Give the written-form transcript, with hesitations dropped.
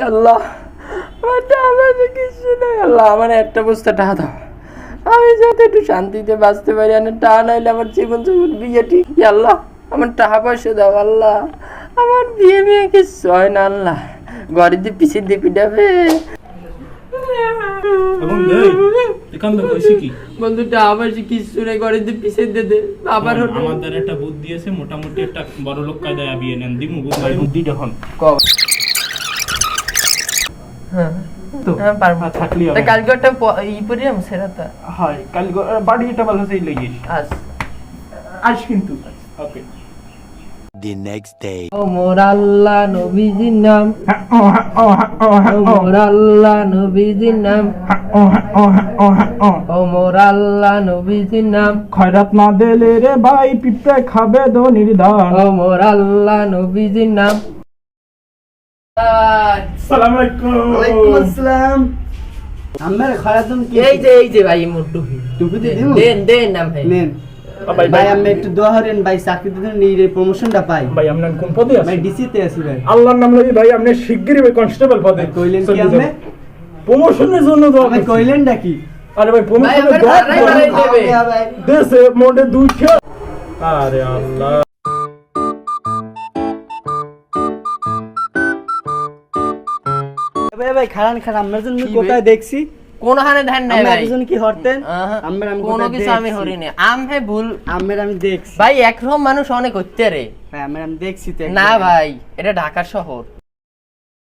আল্লাহ আমার টাকা পয়সা কিছু নেই আল্লাহ, আমার একটা বস্তা টাকা দাও, আমি যাতে একটু শান্তিতে বাঁচতে পারি। আর টাকা নাইলে আমার জীবন বিয়ে ঠিক। আল্লাহ আমার টাকা পয়সা দাও আল্লাহ, আমার বিয়ে কিছু হয় না আল্লাহ, ঘরে দিয়ে পিছিয়ে দিয়ে পিটাবে। বন্ধু টাকা পয়সা কিছু নেই, ঘরে দিয়ে পিছিয়ে দিয়ে দে। আবার আমাদের একটা বুদ্ধি আছে, মোটামুটি একটা বড় লোক কায়দায় বিয়ে নেন দিমু বুদ্ধিটা হন কালকে একটা ই পরি আমি সেরাতা হয় কালকে বাড়িটা ভালো সেই লাগিস আজ কিন্তু ওকে the next day ও মোর আল্লাহ নবীজির নাম, ও মোর আল্লাহ নবীজির নাম, ও মোর আল্লাহ নবীজির নাম। খয়রাত না দিলে রে ভাই পিঁপড়ে খাবে ধনির ধান। ও মোর আল্লাহ নবীজির নাম। আসসালামু আলাইকুম। ওয়ালাইকুম আসসালাম। আমার খয়রাতুন কি? এই যে ভাই মোর টুপি টুপি দিয়ে দিমু? দেন না ভাই। নেন। ভাই আমি একটু দোয়া করেন ভাই, চাকরিতে যেন এই প্রমোশনটা পাই। ভাই আপনার কোন পদে ভাই আছেন? ডিসিতে আছি ভাই। আল্লাহর নাম লই ভাই, আপনি শিগগিরই ভাই কনস্টেবল পদে কইলেন কি আপনি? প্রমোশনের জন্য দোয়া আমি করছি। কইলেনটা কি? আরে ভাই প্রমোশনের ভাই, দোয়া আমার বাড়াই দেবে। ভাই দেশে মোটে দুইটা। আরে আল্লাহ ভাই খারান আমার জন্য কি কোথায় ভাই? দেখছি কোন হানে ধ্যান নাই আমি ভাই, একজন কি হরতেন আমার আমি কোনো কোথায় কিছু আমি দেখছি? হরিনি। আম হে ভুল আমার আমি দেখছি ভাই, একরকম মানুষ অনেক হচ্ছে রে। ভাই আমি দেখছি তো না একজন। ভাই, এটা ঢাকা শহর।